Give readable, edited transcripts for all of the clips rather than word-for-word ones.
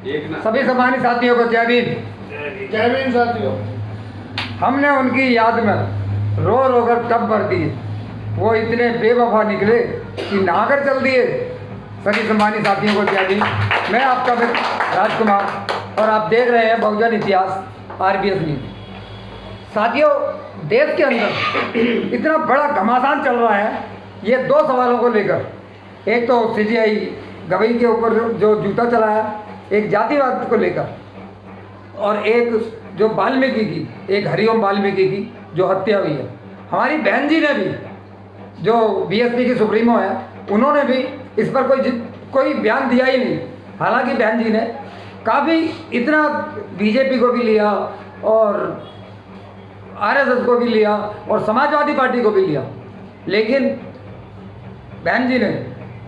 सभी सम्मानित साथियों को जय भीम। जय भीम साथियों। हमने उनकी याद में रो रो कर तब भर दिए, वो इतने बेवफा निकले कि नहाकर चल दिए। सभी सम्मानित साथियों को जय भीम। मैं आपका मित्र राजकुमार और आप देख रहे हैं बहुजन इतिहास RBS न्यूज। साथियों, देश के अंदर इतना बड़ा घमासान चल रहा है ये दो सवालों को लेकर। एक तो CGI गवई के ऊपर जो जूता चलाया, एक जातिवाद को लेकर, और एक जो वाल्मीकि की, एक हरिओम वाल्मीकि की जो हत्या हुई है। हमारी बहन जी ने भी, जो BSP की सुप्रीमो है, उन्होंने भी इस पर कोई बयान दिया ही नहीं। हालांकि बहन जी ने काफ़ी इतना BJP को भी लिया और RSS को भी लिया और समाजवादी पार्टी को भी लिया, लेकिन बहन जी ने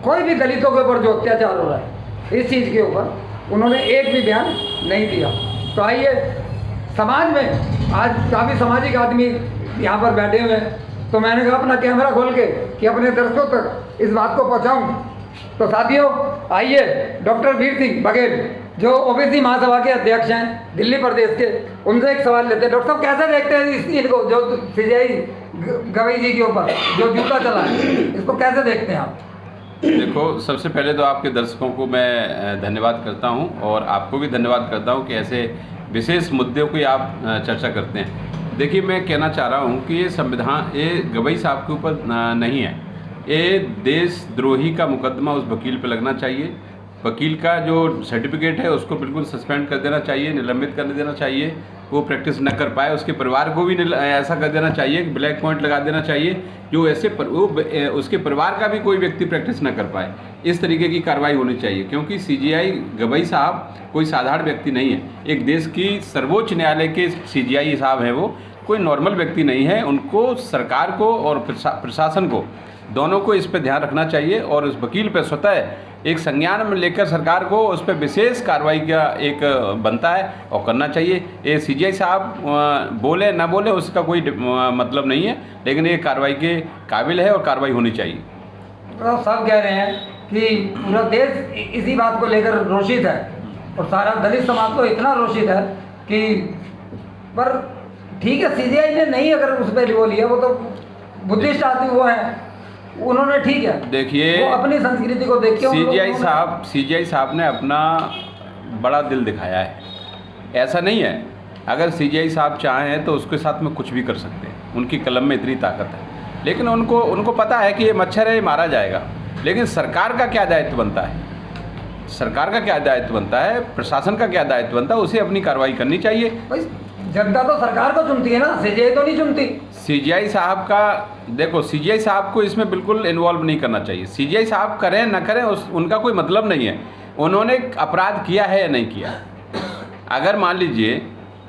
कोई भी दलितों के ऊपर जो अत्याचार हो रहा है इस चीज़ के ऊपर उन्होंने एक भी बयान नहीं दिया। तो आइए, समाज में आज काफ़ी सामाजिक आदमी यहाँ पर बैठे हुए हैं, तो मैंने कहा अपना कैमरा खोल के कि अपने दर्शकों तक इस बात को पहुँचाऊँ। तो साथियों, आइए डॉक्टर वीर सिंह बघेल, जो OBC महासभा के अध्यक्ष हैं दिल्ली प्रदेश के, उनसे एक सवाल लेते हैं। डॉक्टर साहब, कैसे देखते हैं इस चीज़ को जो CGI गवई जी के ऊपर जो जूता चला है, इसको कैसे देखते हैं आप? देखो, सबसे पहले तो आपके दर्शकों को मैं धन्यवाद करता हूं और आपको भी धन्यवाद करता हूं कि ऐसे विशेष मुद्दों की आप चर्चा करते हैं। देखिए, मैं कहना चाह रहा हूं कि ये संविधान, ये गवई साहब के ऊपर नहीं है, ये देशद्रोही का मुकदमा उस वकील पे लगना चाहिए। वकील का जो सर्टिफिकेट है उसको बिल्कुल सस्पेंड कर देना चाहिए, निलंबित कर देना चाहिए, वो प्रैक्टिस न कर पाए। उसके परिवार को भी ऐसा कर देना चाहिए, ब्लैक पॉइंट लगा देना चाहिए, जो ऐसे उसके परिवार का भी कोई व्यक्ति प्रैक्टिस न कर पाए। इस तरीके की कार्रवाई होनी चाहिए, क्योंकि CGI गवई साहब कोई साधारण व्यक्ति नहीं है। एक देश की सर्वोच्च न्यायालय के CGI साहब हैं, वो कोई नॉर्मल व्यक्ति नहीं है। उनको, सरकार को और प्रशासन को, दोनों को इस पर ध्यान रखना चाहिए और उस वकील पर स्वतः एक संज्ञान में लेकर सरकार को उस पर विशेष कार्रवाई का एक बनता है और करना चाहिए। ये CGI साहब बोले ना बोले उसका कोई मतलब नहीं है, लेकिन ये कार्रवाई के काबिल है और कार्रवाई होनी चाहिए। तो सब कह रहे हैं कि पूरा देश इसी बात को लेकर रोषित है और सारा दलित समाज तो इतना रोषित है कि, पर ठीक है, CGI ने नहीं अगर उस पर वो लिया, वो तो बुद्धिस्ट आदमी वो है, उन्होंने ठीक है, देखिए, वो अपनी संस्कृति को देख के CGI साहब ने अपना बड़ा दिल दिखाया है। ऐसा नहीं है, अगर CGI साहब चाहें तो उसके साथ में कुछ भी कर सकते हैं, उनकी कलम में इतनी ताकत है। लेकिन उनको पता है कि ये मच्छर है, ये मारा जाएगा। लेकिन सरकार का क्या दायित्व बनता है, सरकार का क्या दायित्व बनता है, प्रशासन का क्या दायित्व बनता है, उसे अपनी कार्रवाई करनी चाहिए। जनता तो सरकार को चुनती है ना, CGI तो नहीं चुनती। CGI साहब का, देखो, CGI साहब को इसमें बिल्कुल इन्वॉल्व नहीं करना चाहिए। CGI साहब करें ना करें उनका कोई मतलब नहीं है। उन्होंने अपराध किया है या नहीं किया। अगर मान लीजिए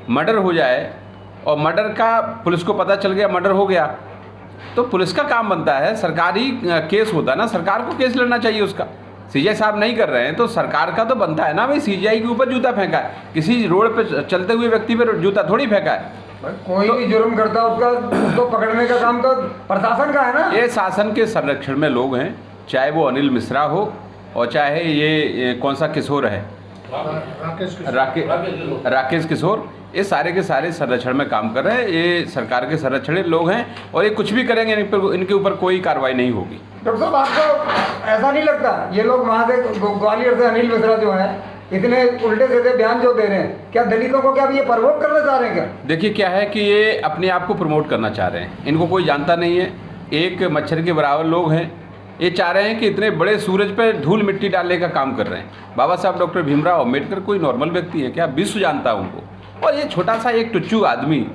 मर्डर हो जाए और मर्डर का पुलिस को पता चल गया, मर्डर हो गया, तो पुलिस का काम बनता है, सरकारी केस होता है ना, सरकार को केस लड़ना चाहिए उसका। CGI साहब नहीं कर रहे हैं तो सरकार का तो बनता है ना भाई। CGI के ऊपर जूता फेंका है, किसी रोड पे चलते हुए व्यक्ति पर जूता थोड़ी फेंका है। कोई भी जुर्म करता है उसको पकड़ने का काम तो प्रशासन का है ना। ये शासन के संरक्षण में लोग हैं, चाहे वो अनिल मिश्रा हो और चाहे ये कौन सा किशोर है, राकेश किशोर, ये सारे के सारे संरक्षण में काम कर रहे हैं। ये सरकार के संरक्षण लोग हैं और ये कुछ भी करेंगे, इनके ऊपर कोई कार्रवाई नहीं होगी। डॉक्टर साहब, आपको ऐसा नहीं लगता ये लोग वहाँ से ग्वालियर से अनिल मिश्रा जो है इतने उल्टे सीधे बयान जो दे रहे हैं, क्या दलितों को क्या ये प्रमोट करना चाह रहे हैं क्या? देखिए, क्या है कि ये अपने आप को प्रमोट करना चाह रहे हैं, इनको कोई जानता नहीं है। एक मच्छर के बराबर लोग हैं। ये चाह रहे हैं कि इतने बड़े सूरज पर धूल मिट्टी डालने का काम कर रहे हैं। बाबा साहब डॉक्टर भीमराव अम्बेडकर कोई नॉर्मल व्यक्ति है क्या? विश्व जानता है उनको। और ये छोटा सा एक टुच्चू आदमी,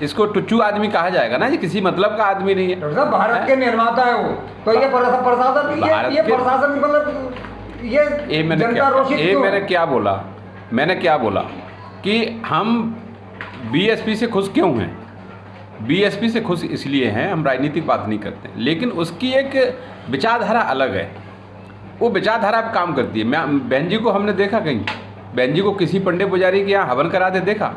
इसको टुच्चू आदमी कहा जाएगा ना, ये किसी मतलब का आदमी नहीं है। डॉक्टर साहब, भारत के निर्माता है वो, तो ये प्रशासन, ये प्रशासन मतलब ये मैंने क्या बोला कि हम BSP से खुश क्यों हैं? BSP से खुश इसलिए हैं, हम राजनीतिक बात नहीं करते, लेकिन उसकी एक विचारधारा अलग है, वो विचारधारा पर काम करती है। बहन जी को हमने देखा कहीं, बहन जी को किसी पंडित पुजारी के यहाँ हवन कराते देखा?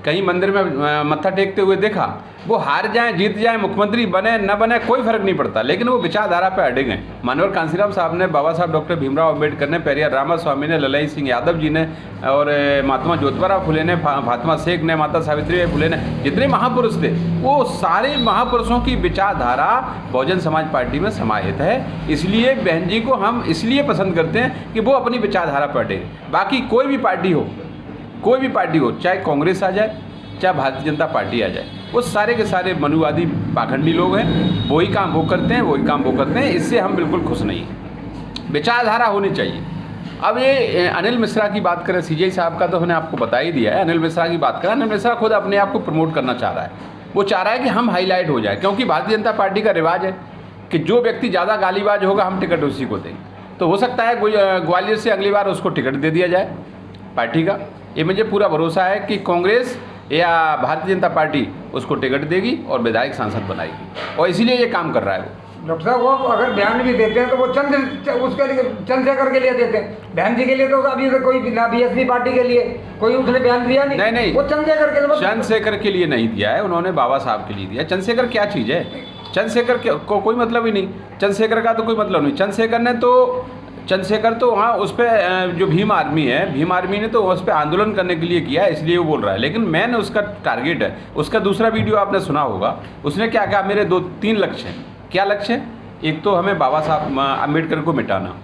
कहीं मंदिर में मत्था टेकते हुए देखा। वो हार जाए जीत जाए, मुख्यमंत्री बने न बने, कोई फर्क नहीं पड़ता, लेकिन वो विचारधारा पे अड़े गए। मानवर कांसीराम साहब ने, बाबा साहब डॉक्टर भीमराव अम्बेडकर ने, पेरियार रामास्वामी ने, ललाई सिंह यादव जी ने और महात्मा ज्योतिबा फुले ने, फातिमा शेख ने, माता सावित्रीबाई फुले ने, जितने महापुरुष थे वो सारे महापुरुषों की विचारधारा बहुजन समाज पार्टी में समाहित है। इसलिए बहन जी को हम इसलिए पसंद करते हैं कि वो अपनी विचारधारा पर अड़े। बाकी कोई भी पार्टी हो, कोई भी पार्टी हो, चाहे कांग्रेस आ जाए चाहे भारतीय जनता पार्टी आ जाए, वो सारे के सारे मनुवादी पाखंडी लोग हैं। वही काम वो करते हैं, वही काम वो करते हैं। इससे हम बिल्कुल खुश नहीं हैं। विचारधारा होनी चाहिए। अब ये अनिल मिश्रा की बात करें, सीजेआई साहब का तो मैंने आपको बता ही दिया है। अनिल मिश्रा की बात करें, अनिल मिश्रा खुद अपने आप को प्रमोट करना चाह रहा है। वो चाह रहा है कि हम हाईलाइट हो जाए, क्योंकि भारतीय जनता पार्टी का रिवाज है कि जो व्यक्ति ज़्यादा गालीबाज होगा हम टिकट उसी को देंगे। तो हो सकता है ग्वालियर से अगली बार उसको टिकट दे दिया जाए पार्टी का। ये मुझे पूरा भरोसा है कि कांग्रेस या भारतीय जनता पार्टी उसको टिकट देगी और विधायक सांसद बनाएगी, और इसीलिए ये काम कर रहा है वो। डॉक्टर साहब, वो अगर बयान भी देते हैं तो वो उसके लिए चंद्रशेखर के लिए देते हैं। बहन जी के लिए तो अभी तो कोई ना बीएसपी पार्टी के लिए कोई उसने बयान दिया नहीं। नहीं, वो चंद्रशेखर के लिए, चंद्रशेखर के लिए नहीं दिया है उन्होंने, बाबा साहब के लिए दिया। चंद्रशेखर क्या चीज़ है? चंद्रशेखर को कोई मतलब ही नहीं, चंद्रशेखर का तो कोई मतलब नहीं। चंद्रशेखर तो वहाँ उस पर जो भीम आर्मी है, भीम आर्मी ने तो उस पर आंदोलन करने के लिए किया है, इसलिए वो बोल रहा है। लेकिन मेन उसका टारगेट है। उसका दूसरा वीडियो आपने सुना होगा, उसने क्या कहा, मेरे 2-3 लक्ष्य हैं। क्या लक्ष्य है? एक तो हमें बाबा साहब अम्बेडकर को मिटाना,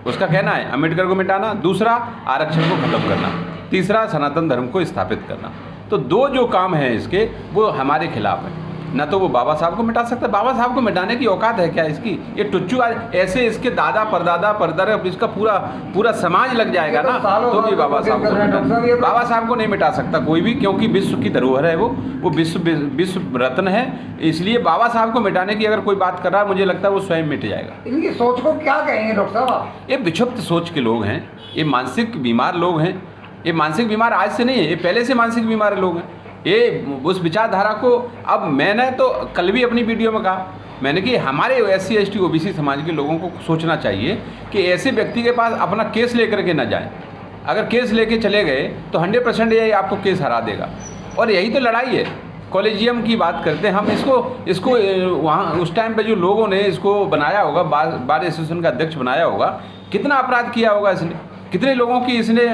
उसका कहना है अम्बेडकर को मिटाना। दूसरा आरक्षण को खत्म करना। तीसरा सनातन धर्म को स्थापित करना। तो 2 जो काम हैं इसके, वो हमारे खिलाफ है। ना तो वो बाबा साहब को मिटा सकता है, बाबा साहब को मिटाने की औकात है क्या इसकी? ये टुच्चू ऐसे इसके दादा परदादा इसका पूरा समाज लग जाएगा ना, तो भी बाबा साहब को बाबा साहब को नहीं मिटा सकता कोई भी, क्योंकि विश्व की धरोहर है वो विश्व रत्न है। इसलिए बाबा साहब को मिटाने की अगर कोई बात कर रहा है, मुझे लगता है वो स्वयं मिट जाएगा। इनकी सोच को क्या कहेंगे डॉक्टर साहब? ये विक्षिप्त सोच के लोग हैं, ये मानसिक बीमार लोग हैं। ये मानसिक बीमार आज से नहीं है, ये पहले से मानसिक बीमार लोग हैं। ये उस विचारधारा को, अब मैंने तो कल भी अपनी वीडियो में कहा, मैंने कि हमारे SC ST OBC समाज के लोगों को सोचना चाहिए कि ऐसे व्यक्ति के पास अपना केस लेकर के ना जाएं। अगर केस लेके चले गए तो 100% ये आपको केस हरा देगा। और यही तो लड़ाई है। कॉलेजियम की बात करते हैं हम, इसको वहाँ उस टाइम पे जो लोगों ने इसको बनाया होगा, बार एसोसिएशन का अध्यक्ष बनाया होगा, कितना अपराध किया होगा इसने, कितने लोगों की इसने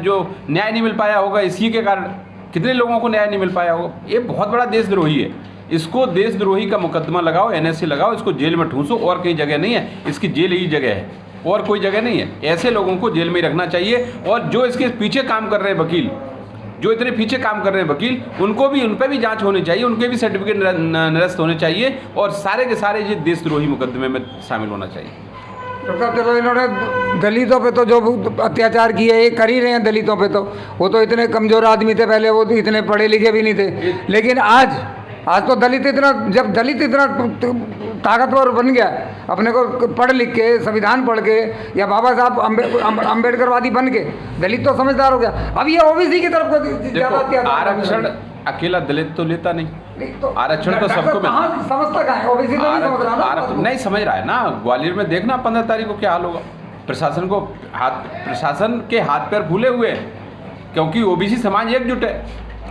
जो न्याय नहीं मिल पाया होगा इसी के कारण, कितने लोगों को न्याय नहीं मिल पाया होगा। ये बहुत बड़ा देशद्रोही है। इसको देशद्रोही का मुकदमा लगाओ, NSA लगाओ, इसको जेल में ठूंसो, और कहीं जगह नहीं है, इसकी जेल ही जगह है, और कोई जगह नहीं है। ऐसे लोगों को जेल में रखना चाहिए। और जो इसके पीछे काम कर रहे हैं वकील, जो इतने पीछे काम कर रहे हैं वकील, उन पर भी जांच होनी चाहिए, उनके भी सर्टिफिकेट निरस्त होने चाहिए, और सारे के सारे ये देशद्रोही मुकदमे में शामिल होना चाहिए। डॉक्टर साहब, चलो इन्होंने दलितों पे तो जो अत्याचार किए ये कर ही रहे हैं दलितों पे, तो वो तो इतने कमज़ोर आदमी थे पहले, वो तो इतने पढ़े लिखे भी नहीं थे। लेकिन आज तो दलित इतना ताकतवर बन गया, अपने को पढ़ लिख के, संविधान पढ़ के, या बाबा साहब अम्बेडकरवादी बन के दलित तो समझदार हो गया। अब ये OBC की तरफ को आरक्षण अकेला दलित तो लेता नहीं, तो आरक्षण तो सबको समझता कहाँ है? OBC तो नहीं समझ रहा ना, नहीं समझ रहा है ना। ग्वालियर में देखना 15 तारीख को क्या हाल होगा। प्रशासन के हाथ पैर फूले हुए हैं, क्योंकि OBC समाज एकजुट है।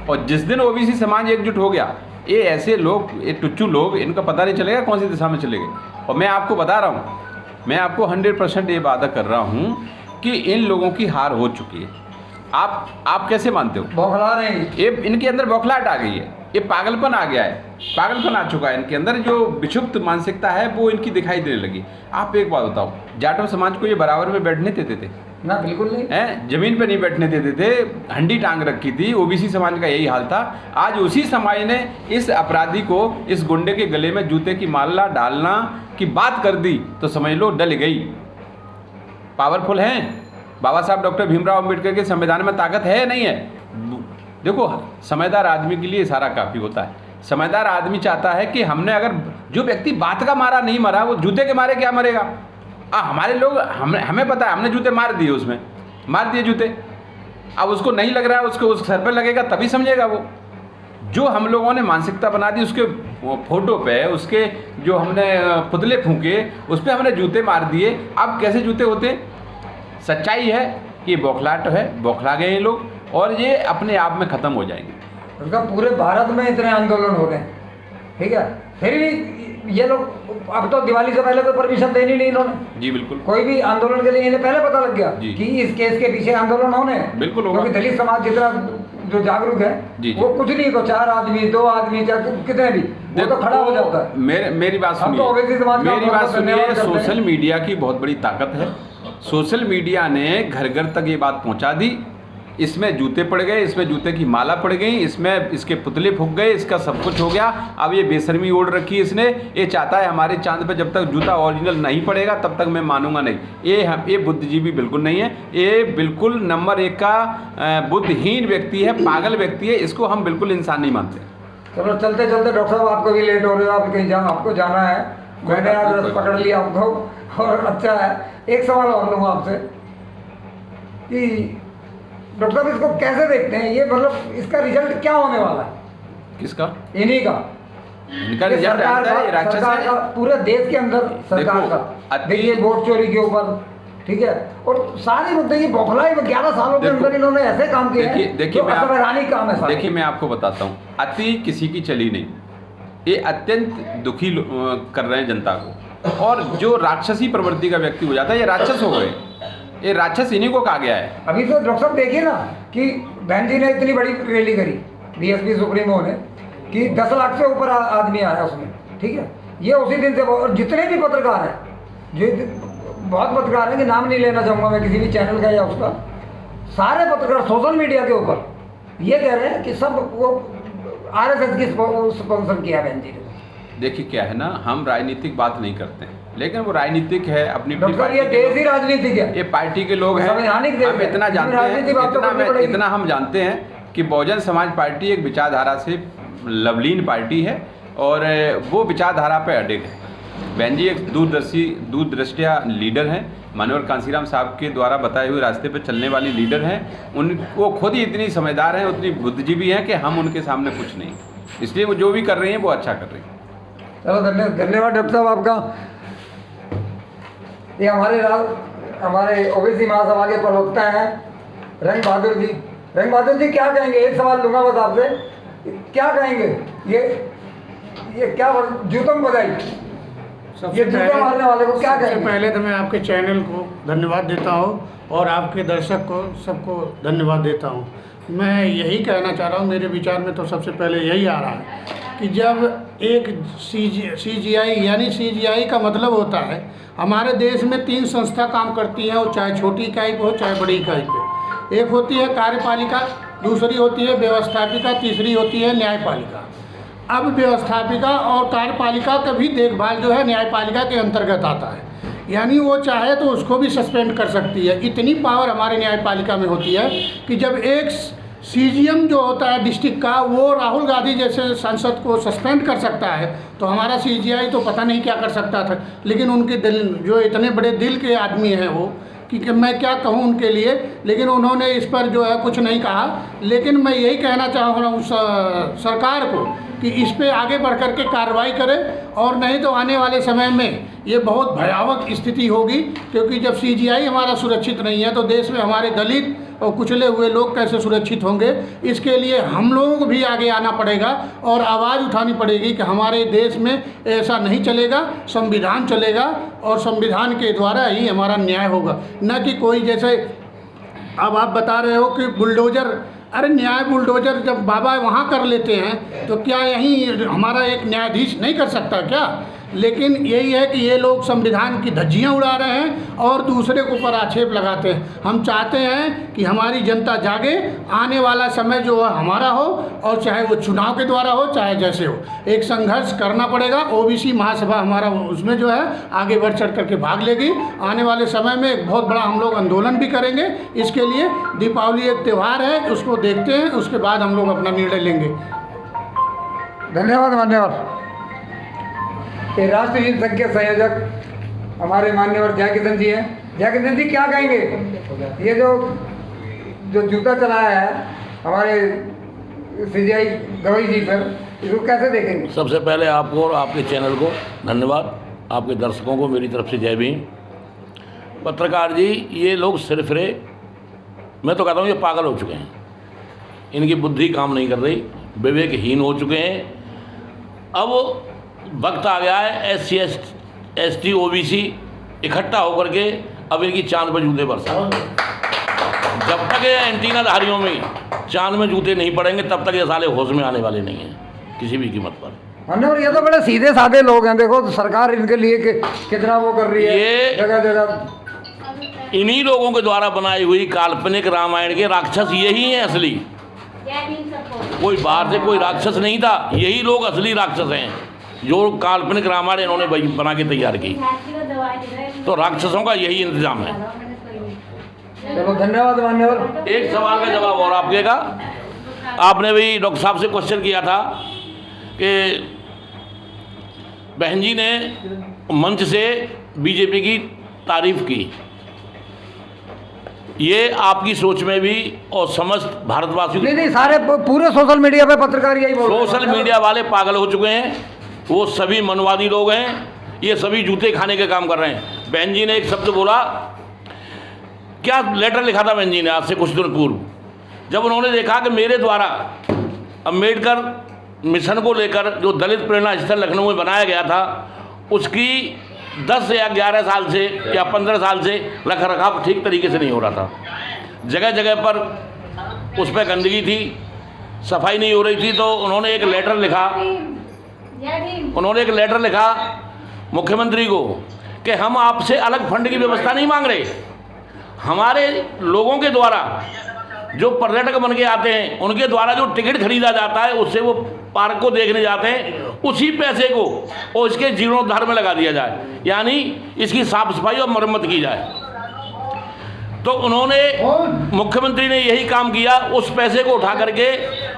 और जिस दिन OBC समाज एकजुट हो गया, ये ऐसे लोग, ये टुच्चू लोग, इनका पता नहीं चलेगा कौन सी दिशा में चले गए। और मैं आपको बता रहा हूँ, मैं आपको 100% ये वादा कर रहा हूँ कि इन लोगों की हार हो चुकी है। आप कैसे मानते हो? बौखला रहे हैं ये, इनके अंदर बौखलाहट आ गई है, ये पागलपन आ गया है, पागलपन आ चुका है इनके अंदर। जो विक्षिप्त मानसिकता है वो इनकी दिखाई देने लगी। आप एक बात बताओ, जाटव समाज को ये बराबर में बैठने देते थे ना? बिल्कुल नहीं है, जमीन पे नहीं बैठने देते थे, हंडी टांग रखी थी। OBC समाज का यही हाल था। आज उसी समाज ने इस अपराधी को, इस गुंडे के गले में जूते की माला डालना की बात कर दी, तो समझ लो डल गई। पावरफुल हैं बाबा साहब डॉक्टर भीमराव अम्बेडकर के संविधान में, ताकत है नहीं है? देखो, समझदार आदमी के लिए इशारा काफ़ी होता है। समझदार आदमी चाहता है कि हमने, अगर जो व्यक्ति बात का मारा नहीं मरा, वो जूते के मारे क्या मरेगा? हमारे लोग, हमें पता है, हमने जूते मार दिए, उसमें मार दिए जूते। अब उसको नहीं लग रहा है, उसको उस सर पर लगेगा तभी समझेगा वो। जो हम लोगों ने मानसिकता बना दी, उसके फोटो पे, उसके जो हमने पुतले फूंके, उस पर हमने जूते मार दिए। अब कैसे जूते होते? सच्चाई है कि बौखलाहट है, बौखला गए ये लोग। और ये अपने आप में ख़त्म हो जाएंगे। उनका पूरे भारत में इतने आंदोलन हो रहे हैं, ठीक है, फिर भी ये लोग अब तो दिवाली से पहले कोई परमिशन देनी नहीं इन्होंने। जी बिल्कुल, कोई भी आंदोलन के लिए इन्हें पहले पता लग गया जी। कि इस केस के पीछे आंदोलन होने हैं। बिल्कुल होगा। क्योंकि दलित समाज जितना जो जागरूक है जी, जी। वो कुछ नहीं को 4 आदमी 2 आदमी चाहे कितने भी वो तो खड़ा हो जाता है। मेरी बात हम तो ओवैसी समाज का सुनिए, मेरी बात बहुत धन्यवाद सुनिए। करते हैं। सोशल मीडिया की बहुत बड़ी ताकत है। सोशल मीडिया ने घर घर तक ये बात पहुंचा दी। इसमें जूते पड़ गए, इसमें जूते की माला पड़ गई, इसमें इसके पुतले फूक गए, इसका सब कुछ हो गया। अब ये बेशर्मी ओढ़ रखी है इसने। ये चाहता है हमारे चांद पे जब तक जूता ओरिजिनल नहीं पड़ेगा तब तक मैं मानूंगा नहीं। ये बुद्धिजीवी बिल्कुल नहीं है। ये बिल्कुल नंबर 1 का बुद्धिहीन व्यक्ति है, पागल व्यक्ति है। इसको हम बिल्कुल इंसान नहीं मानते। चलो चलते चलते डॉक्टर साहब आपको भी लेट हो रहे हो, आप कहीं आपको जाना है, मैंने आज रस पकड़ लिया आपको और अच्छा है। एक सवाल और लूँगा आपसे कि डॉक्टर साहब इसको कैसे देखते हैं, ये मतलब इसका रिजल्ट क्या होने वाला है? किसका? इन्हीं का, इनका ये रिजल्ट सरकार आता है, का, राक्षस सरकार है। का, पूरे देश के अंदर सरकार देखो, का। देखिए वोट चोरी के ऊपर, ठीक है, और सारे मुद्दे की बौखलाई में 11 सालों के अंदर इन्होंने ऐसे काम किए हैं देखिए जो असंवैधानिक काम है। देखिए मैं आपको बताता हूँ, अति किसी की चली नहीं। ये अत्यंत दुखी कर रहे हैं जनता को। और जो राक्षसी प्रवृत्ति का व्यक्ति हो जाता है, ये राक्षस हो गए। ये राक्षस इन्हीं को कहा गया है। अभी तो डॉक्टर साहब देखिए ना कि बहन जी ने इतनी बड़ी रैली करी बीएसपी सुप्रीमो ने कि 10 लाख से ऊपर आदमी आया उसमें, ठीक है। ये उसी दिन से, और जितने भी पत्रकार हैं, जो बहुत पत्रकार हैं कि नाम नहीं लेना चाहूँगा मैं किसी भी चैनल का या उसका, सारे पत्रकार सोशल मीडिया के ऊपर ये कह रहे हैं कि सब वो आरएसएस की स्पॉन्सर किया बहन जी ने। देखिए क्या है ना, हम राजनीतिक बात नहीं करते हैं, लेकिन वो राजनीतिक है अपनी डॉक्टर ये देश ही राजनीतिक है, ये पार्टी के लोग हैं। संवैधानिक देश हम है। इतना जानते राजनीति बात तो करनी हैं, पड़ेगी। इतना हम जानते हैं कि बहुजन समाज पार्टी एक विचारधारा से लवलीन पार्टी है और वो विचारधारा पे अडिग है। बहन जी एक दूरदृष्टिया लीडर हैं, मानवर कांसीराम साहब के द्वारा बताए हुए रास्ते पर चलने वाली लीडर हैं। वो खुद ही इतनी समझदार हैं, उतनी बुद्धिजीवी हैं कि हम उनके सामने कुछ नहीं। इसलिए वो जो भी कर रही हैं वो अच्छा कर रही हैं। चलो धन्यवाद डॉक्टर साहब आपका। ये हमारे ओबीसी महासभा के प्रवक्ता हैं रंग बहादुर जी। रंग बहादुर जी क्या कहेंगे? एक सवाल लूँगा बस आपसे, क्या कहेंगे? ये क्या जूतम बजाई, ये जूते मारने वाले को क्या कहेंगे? पहले तो मैं आपके चैनल को धन्यवाद देता हूँ और आपके दर्शक को सबको धन्यवाद देता हूँ। मैं यही कहना चाह रहा हूँ, मेरे विचार में तो सबसे पहले यही आ रहा है कि जब एक CGI यानी CGI का मतलब होता है, हमारे देश में 3 संस्था काम करती हैं, वो चाहे छोटी इकाई पे हो चाहे बड़ी इकाई पे। एक होती है कार्यपालिका, दूसरी होती है व्यवस्थापिका, तीसरी होती है न्यायपालिका। अब व्यवस्थापिका और कार्यपालिका का भी देखभाल जो है न्यायपालिका के अंतर्गत आता है, यानी वो चाहे तो उसको भी सस्पेंड कर सकती है। इतनी पावर हमारे न्यायपालिका में होती है कि जब एक CGM जो होता है डिस्ट्रिक्ट का, वो राहुल गांधी जैसे सांसद को सस्पेंड कर सकता है, तो हमारा CGI तो पता नहीं क्या कर सकता था। लेकिन उनके दिल, जो इतने बड़े दिल के आदमी हैं वो, कि मैं क्या कहूँ उनके लिए, लेकिन उन्होंने इस पर जो है कुछ नहीं कहा। लेकिन मैं यही कहना चाह रहा हूँ सरकार को कि इस पे आगे बढ़ कर के कार्रवाई करें, और नहीं तो आने वाले समय में ये बहुत भयावह स्थिति होगी। क्योंकि जब CGI हमारा सुरक्षित नहीं है तो देश में हमारे दलित और कुचले हुए लोग कैसे सुरक्षित होंगे? इसके लिए हम लोगों को भी आगे आना पड़ेगा और आवाज़ उठानी पड़ेगी कि हमारे देश में ऐसा नहीं चलेगा, संविधान चलेगा और संविधान के द्वारा ही हमारा न्याय होगा, न कि कोई जैसे अब आप बता रहे हो कि बुलडोज़र। अरे न्याय बुलडोज़र जब बाबा वहाँ कर लेते हैं तो क्या यहीं हमारा एक न्यायाधीश नहीं कर सकता क्या? लेकिन यही है कि ये लोग संविधान की धज्जियाँ उड़ा रहे हैं और दूसरे के ऊपर आक्षेप लगाते हैं। हम चाहते हैं कि हमारी जनता जागे, आने वाला समय जो है हमारा हो, और चाहे वो चुनाव के द्वारा हो चाहे जैसे हो, एक संघर्ष करना पड़ेगा। ओबीसी महासभा हमारा उसमें जो है आगे बढ़ चढ़ करके भाग लेगी। आने वाले समय में एक बहुत बड़ा हम लोग आंदोलन भी करेंगे। इसके लिए दीपावली एक त्यौहार है, उसको देखते हैं, उसके बाद हम लोग अपना निर्णय लेंगे। धन्यवाद। ये राष्ट्रीय संघ के संयोजक हमारे माननीय जयकिशन जी हैं। जयकिशन जी क्या कहेंगे? ये जो जूता चलाया है हमारे CGI गवई जी पर, इसको कैसे देखेंगे? सबसे पहले आपको और आपके चैनल को धन्यवाद, आपके दर्शकों को मेरी तरफ से जय भीम। पत्रकार जी, ये लोग सिर्फ मैं तो कहता हूँ ये पागल हो चुके हैं। इनकी बुद्धि काम नहीं कर रही, विवेकहीन हो चुके हैं। अब वक्त आ गया है SC ST OBC इकट्ठा होकर के अब इनकी चांद पर जूते बरसा। जब तक ये एंटीनाधारियों में चांद में जूते नहीं पड़ेंगे तब तक ये साले होश में आने वाले नहीं हैं किसी भी कीमत पर। और ये तो बड़े सीधे साधे लोग हैं, देखो तो सरकार इनके लिए कितना वो कर रही है, ये जगह जगह। इन्हीं लोगों के द्वारा बनाई हुई काल्पनिक रामायण के राक्षस यही हैं असली। कोई बाहर से कोई राक्षस नहीं था, यही लोग असली राक्षस हैं जो काल्पनिक रामायण इन्होंने बना के तैयार की। तो राक्षसों का यही इंतजाम है। चलो धन्यवाद मान्यवर। एक सवाल का जवाब और आपके का, आपने भी डॉक्टर साहब से क्वेश्चन किया था कि बहन जी ने मंच से बीजेपी की तारीफ की। ये आपकी सोच में भी और समस्त भारतवासियों नहीं सारे पूरे सोशल मीडिया पे पत्रकार यही बोल रहे हैं। सोशल मीडिया वाले पागल हो चुके हैं, वो सभी मनवादी लोग हैं, ये सभी जूते खाने के काम कर रहे हैं। बहन जी ने एक शब्द बोला, क्या लेटर लिखा था बहन जी ने आज से कुछ दिन पूर्व, जब उन्होंने देखा कि मेरे द्वारा अम्बेडकर मिशन को लेकर जो दलित प्रेरणा स्थल लखनऊ में बनाया गया था उसकी 10 या 11 साल से या 15 साल से रख रखाव ठीक तरीके से नहीं हो रहा था। जगह जगह पर उस पर गंदगी थी, सफाई नहीं हो रही थी। तो उन्होंने एक लेटर लिखा मुख्यमंत्री को कि हम आपसे अलग फंड की व्यवस्था नहीं मांग रहे, हमारे लोगों के द्वारा जो पर्यटक बन के आते हैं उनके द्वारा जो टिकट खरीदा जाता है उससे वो पार्क को देखने जाते हैं, उसी पैसे को और इसके जीर्णोद्धार में लगा दिया जाए, यानी इसकी साफ सफाई और मरम्मत की जाए। तो उन्होंने मुख्यमंत्री ने यही काम किया, उस पैसे को उठा करके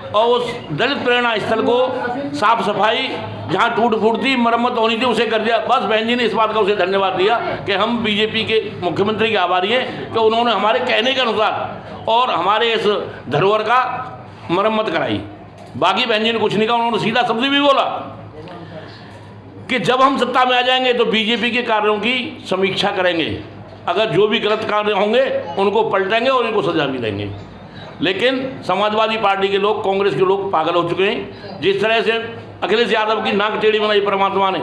और उस दलित प्रेरणा स्थल को साफ सफाई जहाँ टूट फूट थी मरम्मत होनी थी उसे कर दिया। बस बहन जी ने इस बात का उसे धन्यवाद दिया कि हम बीजेपी के मुख्यमंत्री के आभारी हैं कि उन्होंने हमारे कहने के अनुसार और हमारे इस धरोहर का मरम्मत कराई। बाकी बहन जी ने कुछ नहीं कहा, उन्होंने सीधा शब्द भी बोला कि जब हम सत्ता में आ जाएंगे तो बीजेपी के कार्यों की समीक्षा करेंगे, अगर जो भी गलत कार्य होंगे उनको पलटेंगे और इनको सजा भी देंगे। लेकिन समाजवादी पार्टी के लोग, कांग्रेस के लोग पागल हो चुके हैं। जिस तरह से अखिलेश यादव की नाक टेढ़ी बनाई परमात्मा ने,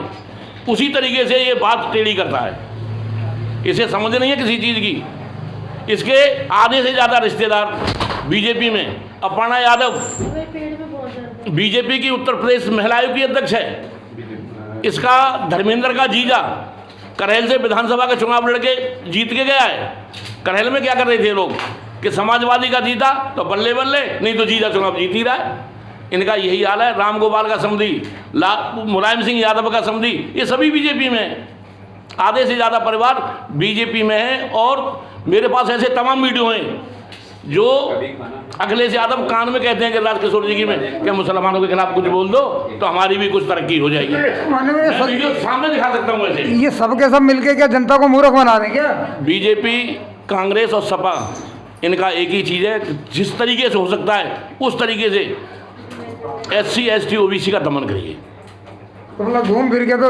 उसी तरीके से ये बात टेढ़ी करता है। इसे समझ नहीं है किसी चीज़ की। इसके आधे से ज़्यादा रिश्तेदार बीजेपी में, अपर्णा यादव बीजेपी की उत्तर प्रदेश महिला आयोग की अध्यक्ष है, इसका धर्मेंद्र का जीजा करहेल से विधानसभा का चुनाव लड़के जीत के गया है। करहेल में क्या कर रहे थे लोग कि समाजवादी का जीता तो बल्ले बल्ले, नहीं तो जीजा चुनाव जीत ही रहा है। इनका यही हाल है। राम गोपाल का समधी, मुलायम सिंह यादव का समधी, ये सभी बीजेपी में है। आधे से ज़्यादा परिवार बीजेपी में है। और मेरे पास ऐसे तमाम वीडियो हैं जो अखिलेश यादव कान में कहते हैं कि राजकिशोर जी की में कि मुसलमानों के खिलाफ कुछ बोल दो तो हमारी भी कुछ तरक्की हो जाएगी। वीडियो सामने दिखा सकता हूँ ऐसे। ये सबके सब मिलके क्या जनता को मूर्ख बना रहे हैं क्या? बीजेपी, कांग्रेस और सपा, इनका एक ही चीज़ है, जिस तरीके से हो सकता है उस तरीके से SC ST OBC का दमन करिए। तो मतलब घूम फिर के तो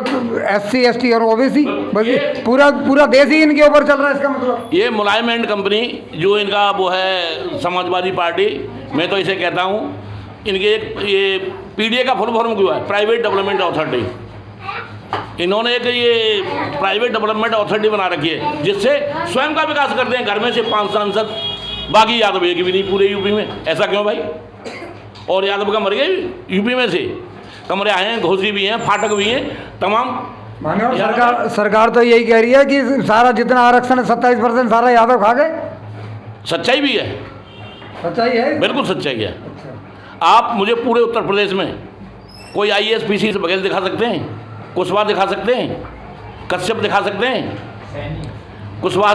SC ST और OBC बस पूरा देश ही इनके ऊपर चल रहा है, इसका मतलब। ये मुलायम एंड कंपनी जो इनका वो है समाजवादी पार्टी, मैं तो इसे कहता हूँ इनके एक ये PDA का फुल फॉर्म क्यों है, प्राइवेट डेवलपमेंट अथॉरिटी। इन्होंने एक ये प्राइवेट डेवलपमेंट अथॉरिटी बना रखी है जिससे स्वयं का विकास करते हैं। घर में से 5 सांसद, बाकी यादव एक भी नहीं पूरे यूपी में। ऐसा क्यों भाई? और यादव का मर गए यूपी में से, कमरे आए हैं, घोसी भी हैं, फाटक भी हैं, तमाम। सरकार तो यही कह रही है कि सारा जितना आरक्षण है 27% सारा यादव खा गए। सच्चाई भी है, सच्चाई है, बिल्कुल सच्चाई है। आप मुझे पूरे उत्तर प्रदेश में कोई IAS PC से बगैर दिखा सकते हैं? कुशवाहा दिखा सकते हैं? कश्यप दिखा सकते हैं? कुशवाहा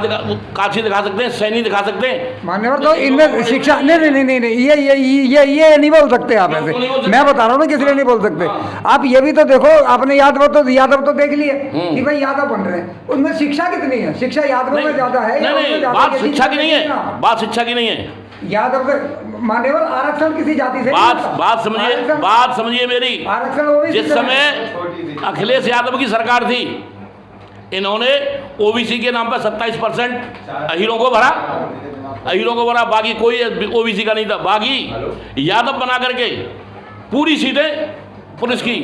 काशी दिखा सकते हैं? सैनी दिखा सकते हैं? मान्यवर तो इनमें शिक्षा नहीं ये नहीं बोल सकते आप ऐसे। मैं बता रहा हूँ ना किस लिए नहीं बोल सकते। आप ये भी तो देखो, आपने यादव तो देख लिए कि भाई यादव बन रहे हैं, उनमें शिक्षा कितनी है? शिक्षा यादव में ज्यादा है। नहीं, बात शिक्षा की नहीं है, बात शिक्षा की नहीं है। यादव मान्यवर आरक्षण किसी जाति से बात समझिए मेरी। आरक्षण जिस समय अखिलेश यादव की सरकार थी, इन्होंने OBC के नाम पर 27% हीरों को भरा। अहीरों को बना, बाकी कोई ओबीसी का नहीं था, बागी यादव बना करके पूरी सीटें पुलिस की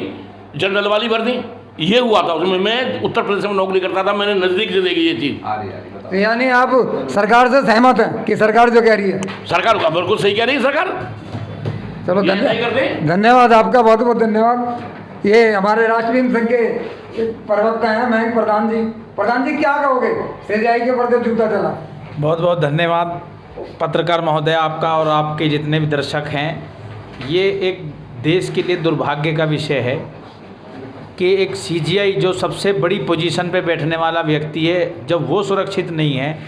जनरल वाली भर दी। ये हुआ था उसमें। मैं उत्तर प्रदेश में नौकरी करता था, मैंने नज़दीक से देखी ये चीज़। तो यानी आप सरकार से सहमत हैं कि सरकार जो कह रही है? सरकार का बिल्कुल सही कह रही है सरकार। चलो ये नहीं करते। धन्यवाद आपका, बहुत बहुत धन्यवाद। ये हमारे राष्ट्रीय संघ के एक प्रवक्ता हैं मयंक प्रधान जी। प्रधान जी क्या कहोगे, सीजेआई के ऊपर जो जूता चला? बहुत बहुत धन्यवाद पत्रकार महोदय आपका और आपके जितने भी दर्शक हैं। ये एक देश के लिए दुर्भाग्य का विषय है कि एक सीजीआई जो सबसे बड़ी पोजीशन पे बैठने वाला व्यक्ति है, जब वो सुरक्षित नहीं है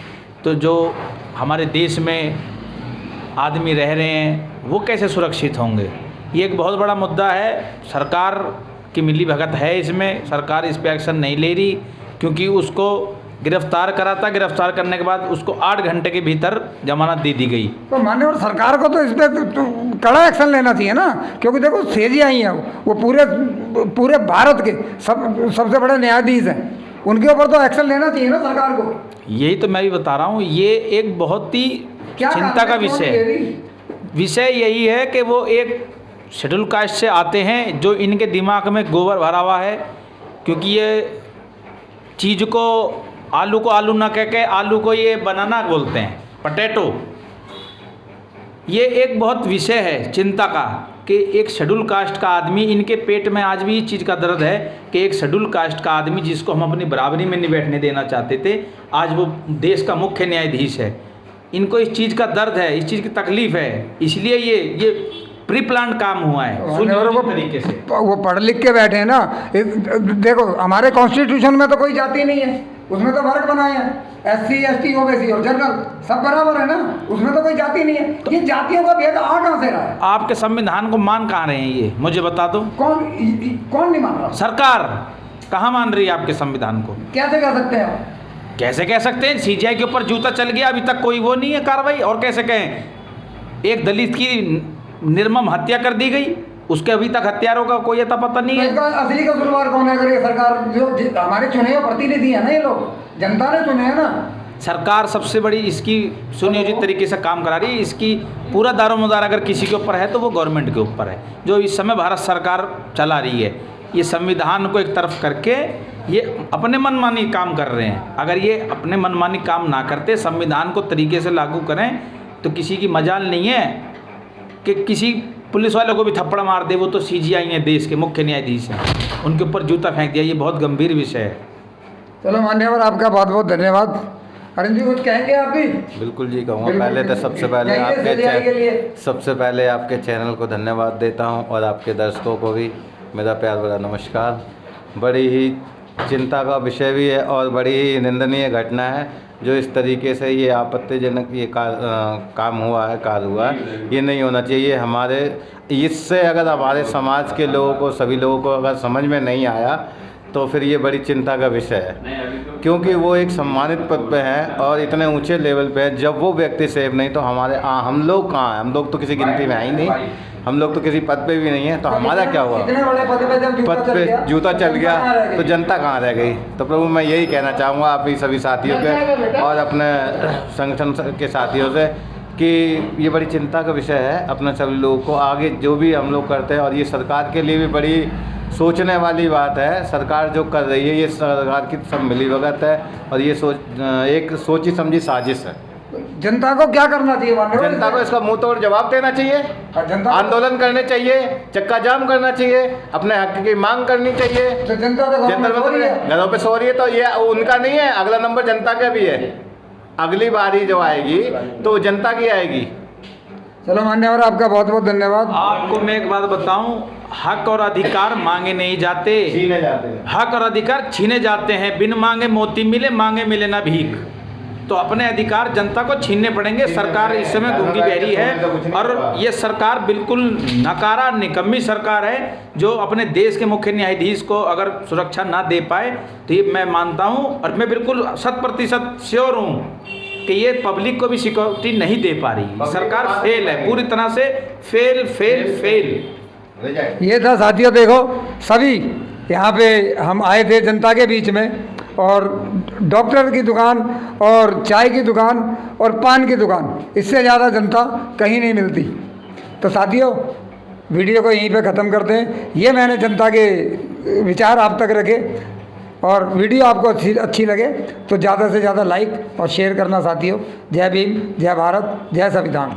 तो जो हमारे देश में आदमी रह रहे हैं वो कैसे सुरक्षित होंगे। ये एक बहुत बड़ा मुद्दा है। सरकार की मिलीभगत है इसमें, सरकार इस पे एक्शन नहीं ले रही क्योंकि उसको गिरफ्तार करा था, गिरफ्तार करने के बाद उसको 8 घंटे के भीतर जमानत दे दी गई। तो माननीय सरकार को तो इस पर तो कड़ा एक्शन लेना चाहिए ना, क्योंकि देखो सीजेआई हैं, वो पूरे भारत के सबसे बड़े न्यायाधीश हैं, उनके ऊपर तो एक्शन लेना चाहिए ना सरकार को। यही तो मैं भी बता रहा हूँ, ये एक बहुत ही चिंता का विषय है। विषय यही है कि वो एक शेड्यूल कास्ट से आते हैं, जो इनके दिमाग में गोबर भरा हुआ है, क्योंकि ये चीज़ को आलू ना कह के आलू को ये बनाना बोलते हैं, पटेटो। ये एक बहुत विषय है चिंता का कि एक शेड्यूल कास्ट का आदमी, इनके पेट में आज भी इस चीज़ का दर्द है कि एक शेड्यूल कास्ट का आदमी जिसको हम अपनी बराबरी में नहीं बैठने देना चाहते थे, आज वो देश का मुख्य न्यायाधीश है। इनको इस चीज़ का दर्द है, इस चीज़ की तकलीफ़ है, इसलिए ये प्री प्लान काम हुआ है सुनियोजित तरीके से। वो पढ़ लिख के बैठे हैं ना। देखो हमारे कॉन्स्टिट्यूशन में तो कोई जाति नहीं है, उसमें तो वर्ग बनाए हैं, SC ST OBC और जनरल सब बराबर है ना, उसमें तो कोई जाति नहीं है। ये जातियों का भेद आ कहाँ से रहा है? आपके संविधान को मान कहाँ रहे हैं ये मुझे बता दो। कौन नहीं मान रहा? सरकार कहाँ मान रही है आपके संविधान को? कैसे कह सकते हैं? कैसे कह सकते हैं? सीजीआई के ऊपर जूता चल गया, अभी तक कोई वो नहीं है कार्रवाई। और कैसे कहें एक दलित की निर्मम हत्या कर दी गई, उसके अभी तक हत्यारों का कोई अता पता नहीं है। इसका असली कसूरवार कौन है? अगर ये सरकार जो हमारे चुने हुए प्रतिनिधि है ना, ये लोग जनता ने चुने हैं ना। सरकार सबसे बड़ी इसकी सुनियोजित तरीके से काम करा रही है। इसकी पूरा दारोमदार अगर किसी के ऊपर है तो वो गवर्नमेंट के ऊपर है, जो इस समय भारत सरकार चला रही है। ये संविधान को एक तरफ करके ये अपने मनमानी काम कर रहे हैं। अगर ये अपने मनमानी काम ना करते, संविधान को तरीके से लागू करें, तो किसी की मजाल नहीं है कि किसी पुलिस वाले को भी थप्पड़ मार दे। वो तो सीजीआई है, देश के मुख्य न्यायाधीश हैं, उनके ऊपर जूता फेंक दिया। ये बहुत गंभीर विषय है। चलो मान्यवर, आपका बहुत बहुत धन्यवाद। अरुण जी कुछ कहेंगे आप भी? बिल्कुल जी कहूँगा। पहले तो सबसे पहले आपके चैनल को धन्यवाद देता हूँ और आपके दर्शकों को भी मेरा प्यार भरा नमस्कार। बड़ी ही चिंता का विषय भी है और बड़ी ही निंदनीय घटना है जो इस तरीके से ये आपत्तिजनक ये काम हुआ है, कार्य हुआ है। ये नहीं होना चाहिए। हमारे इससे अगर हमारे समाज के लोगों को, सभी लोगों को अगर समझ में नहीं आया तो फिर ये बड़ी चिंता का विषय है, क्योंकि वो एक सम्मानित पद पे हैं और इतने ऊंचे लेवल पे है। जब वो व्यक्ति सेफ नहीं तो हम लोग कहाँ हैं? हम लोग तो किसी गिनती में है ही नहीं, हम लोग तो किसी पद पे भी नहीं है, तो हमारा क्या हुआ? पद पे जूता चल गया तो जनता कहाँ रह गई? तो प्रभु मैं यही कहना चाहूँगा आप ही सभी साथियों के और अपने संगठन के साथियों से कि ये बड़ी चिंता का विषय है। अपने सभी लोगों को आगे जो भी हम लोग करते हैं, और ये सरकार के लिए भी बड़ी सोचने वाली बात है। सरकार जो कर रही है ये सरकार की सब मिलीभगत है और ये एक सोची समझी साजिश है। जनता को क्या करना चाहिए? जनता को इसका मुंह तोड़ जवाब देना चाहिए, आंदोलन करने चाहिए, चक्का जाम करना चाहिए, अपने हक की मांग करनी चाहिए। तो जनता तो घरों पे सो रही है तो ये उनका नहीं है, अगला नंबर जनता का भी है। अगली बारी जो आएगी तो जनता की आएगी। चलो मान्यवर, आपका बहुत बहुत धन्यवाद। आपको मैं एक बात बताऊं, हक और अधिकार मांगे नहीं जाते, छीने जाते हैं। हक और अधिकार छीने जाते हैं। बिन मांगे मोती मिले, मांगे मिले ना भीख। तो अपने अधिकार जनता को छीनने पड़ेंगे। सरकार इस समय गूंगी बहरी है और ये सरकार बिल्कुल नकारा निकम्मी सरकार है, जो अपने देश के मुख्य न्यायाधीश को अगर सुरक्षा ना दे पाए तो ये मैं मानता हूँ और मैं बिल्कुल 100% श्योर हूँ कि ये पब्लिक को भी सिक्योरिटी नहीं दे पा रही। सरकार फेल है, पूरी तरह से फेल। ये था साथियों, देखो सभी यहाँ पे हम आए थे जनता के बीच में और डॉक्टर की दुकान और चाय की दुकान और पान की दुकान, इससे ज़्यादा जनता कहीं नहीं मिलती। तो साथियों, वीडियो को यहीं पे ख़त्म करते हैं। ये मैंने जनता के विचार आप तक रखे, और वीडियो आपको अच्छी लगे तो ज़्यादा से ज़्यादा लाइक और शेयर करना साथियों। जय भीम, जय भारत, जय संविधान।